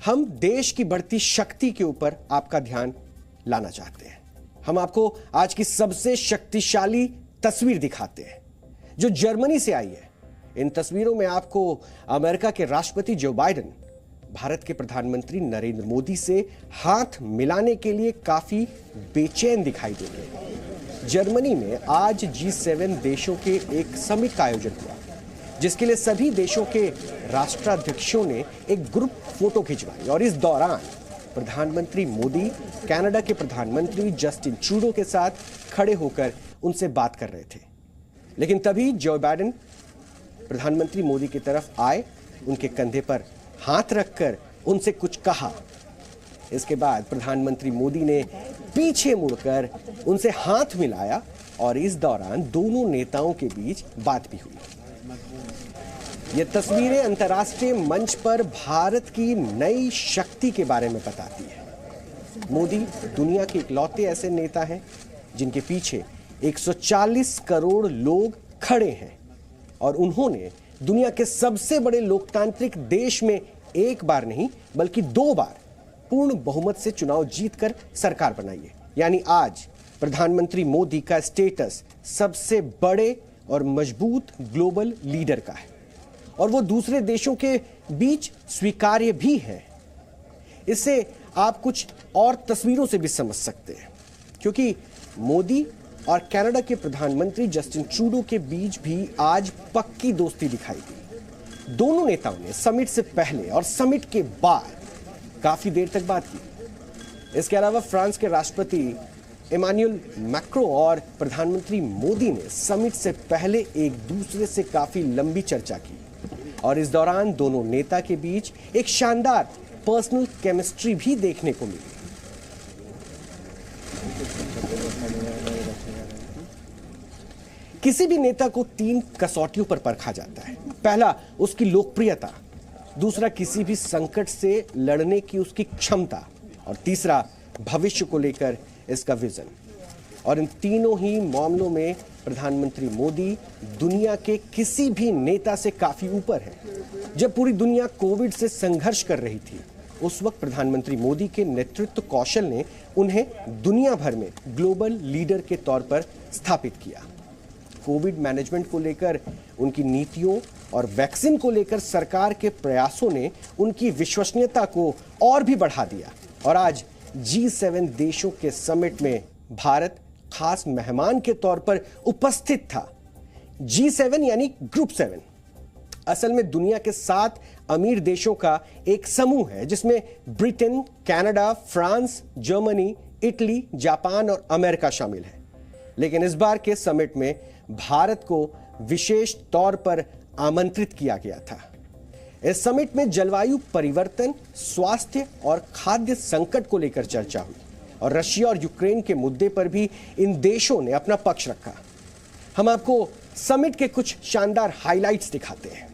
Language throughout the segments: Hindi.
हम देश की बढ़ती शक्ति के ऊपर आपका ध्यान लाना चाहते हैं। हम आपको आज की सबसे शक्तिशाली तस्वीर दिखाते हैं जो जर्मनी से आई है। इन तस्वीरों में आपको अमेरिका के राष्ट्रपति जो बाइडेन भारत के प्रधानमंत्री नरेंद्र मोदी से हाथ मिलाने के लिए काफी बेचैन दिखाई दे रहे हैं। जर्मनी में आज G7 देशों के एक समिट का आयोजन हुआ, जिसके लिए सभी देशों के राष्ट्राध्यक्षों ने एक ग्रुप फोटो खिंचवाई और इस दौरान प्रधानमंत्री मोदी कनाडा के प्रधानमंत्री जस्टिन ट्रूडो के साथ खड़े होकर उनसे बात कर रहे थे। लेकिन तभी जो बाइडेन प्रधानमंत्री मोदी की तरफ आए, उनके कंधे पर हाथ रखकर उनसे कुछ कहा। इसके बाद प्रधानमंत्री मोदी ने पीछे मुड़कर उनसे हाथ मिलाया और इस दौरान दोनों नेताओं के बीच बात भी हुई। ये तस्वीरें अंतर्राष्ट्रीय मंच पर भारत की नई शक्ति के बारे में बताती है। मोदी दुनिया के इकलौते ऐसे नेता हैं जिनके पीछे 140 करोड़ लोग खड़े हैं और उन्होंने दुनिया के सबसे बड़े लोकतांत्रिक देश में एक बार नहीं बल्कि 2 बार पूर्ण बहुमत से चुनाव जीतकर सरकार बनाई है। यानी आज प्रधानमंत्री मोदी का स्टेटस सबसे बड़े और मजबूत ग्लोबल लीडर का है और वो दूसरे देशों के बीच स्वीकार्य भी है। इससे आप कुछ और तस्वीरों से भी समझ सकते हैं, क्योंकि मोदी और कनाडा के प्रधानमंत्री जस्टिन ट्रूडो के बीच भी आज पक्की दोस्ती दिखाई दी। दोनों नेताओं ने समिट से पहले और समिट के बाद काफी देर तक बात की। इसके अलावा फ्रांस के राष्ट्रपति इमानुएल मैक्रों और प्रधानमंत्री मोदी ने समिट से पहले एक दूसरे से काफी लंबी चर्चा की और इस दौरान दोनों नेता के बीच एक शानदार पर्सनल केमिस्ट्री भी देखने को मिली। किसी भी नेता को 3 कसौटियों पर परखा जाता है। पहला, उसकी लोकप्रियता, दूसरा, किसी भी संकट से लड़ने की उसकी क्षमता और तीसरा, भविष्य को लेकर इसका विजन। और इन तीनों ही मामलों में प्रधानमंत्री मोदी दुनिया के किसी भी नेता से काफी ऊपर है। जब पूरी दुनिया कोविड से संघर्ष कर रही थी, उस वक्त प्रधानमंत्री मोदी के नेतृत्व कौशल ने उन्हें दुनिया भर में ग्लोबल लीडर के तौर पर स्थापित किया। कोविड मैनेजमेंट को लेकर उनकी नीतियों और वैक्सीन को लेकर सरकार के प्रयासों ने उनकी विश्वसनीयता को और भी बढ़ा दिया और आज G7 देशों के समिट में भारत खास मेहमान के तौर पर उपस्थित था। G7 यानी ग्रुप 7 असल में दुनिया के 7 अमीर देशों का एक समूह है, जिसमें Britain, Canada, France, Germany, Italy, Japan और अमेरिका शामिल है। लेकिन इस बार के समिट में भारत को विशेष तौर पर आमंत्रित किया गया था। इस समिट में जलवायु परिवर्तन, स्वास्थ्य और खाद्य संकट को लेकर चर्चा हुई और रशिया और यूक्रेन के मुद्दे पर भी इन देशों ने अपना पक्ष रखा। हम आपको समिट के कुछ शानदार हाइलाइट्स दिखाते हैं।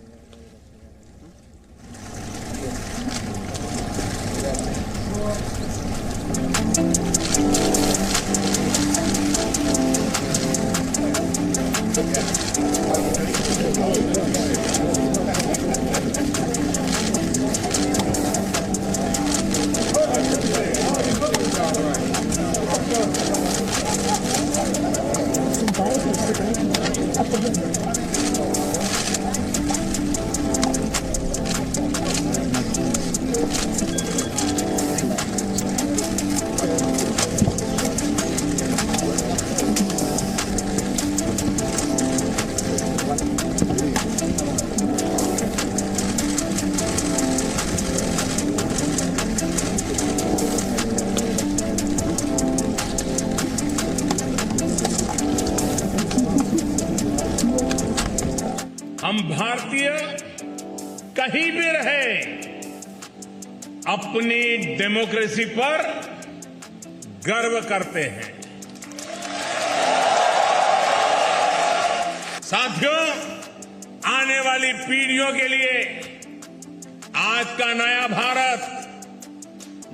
हम भारतीय कहीं भी रहे अपनी डेमोक्रेसी पर गर्व करते हैं। साथियों, आने वाली पीढ़ियों के लिए आज का नया भारत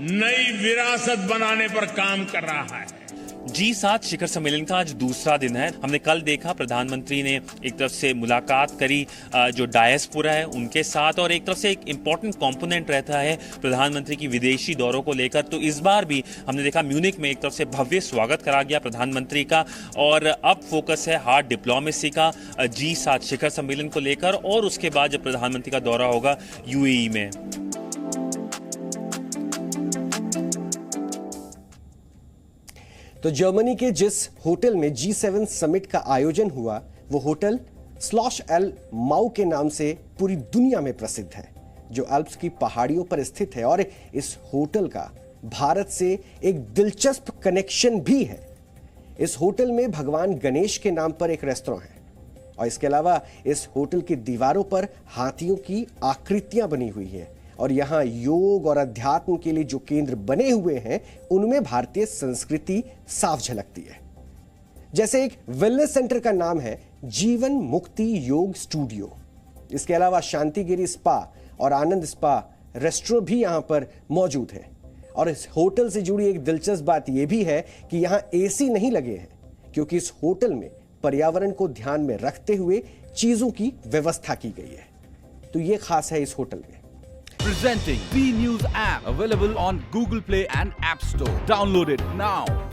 नई विरासत बनाने पर काम कर रहा है। G7 शिखर सम्मेलन का आज दूसरा दिन है। हमने कल देखा प्रधानमंत्री ने एक तरफ से मुलाकात करी जो डायस्पोरा है उनके साथ, और एक तरफ से एक इम्पोर्टेंट कंपोनेंट रहता है प्रधानमंत्री की विदेशी दौरों को लेकर। तो इस बार भी हमने देखा म्यूनिक में एक तरफ से भव्य स्वागत करा गया प्रधानमंत्री का, और अब फोकस है हार्ड डिप्लोमेसी का G7 शिखर सम्मेलन को लेकर, और उसके बाद जब प्रधानमंत्री का दौरा होगा UAE में। तो जर्मनी के जिस होटल में G7 समिट का आयोजन हुआ वो होटल स्लॉश एल माउ के नाम से पूरी दुनिया में प्रसिद्ध है, जो अल्प्स की पहाड़ियों पर स्थित है। और इस होटल का भारत से एक दिलचस्प कनेक्शन भी है। इस होटल में भगवान गणेश के नाम पर एक रेस्तरां है, और इसके अलावा इस होटल की दीवारों पर हाथियों की आकृतियां बनी हुई हैं, और यहाँ योग और अध्यात्म के लिए जो केंद्र बने हुए हैं उनमें भारतीय संस्कृति साफ झलकती है। जैसे एक वेलनेस सेंटर का नाम है जीवन मुक्ति योग स्टूडियो। इसके अलावा शांतिगिरी स्पा और आनंद स्पा रेस्टोरेंट भी यहाँ पर मौजूद है। और इस होटल से जुड़ी एक दिलचस्प बात यह भी है कि यहाँ AC नहीं लगे हैं, क्योंकि इस होटल में पर्यावरण को ध्यान में रखते हुए चीजों की व्यवस्था की गई है। तो ये खास है इस होटल में। Presenting B News app, available on Google Play and App Store. Download it now.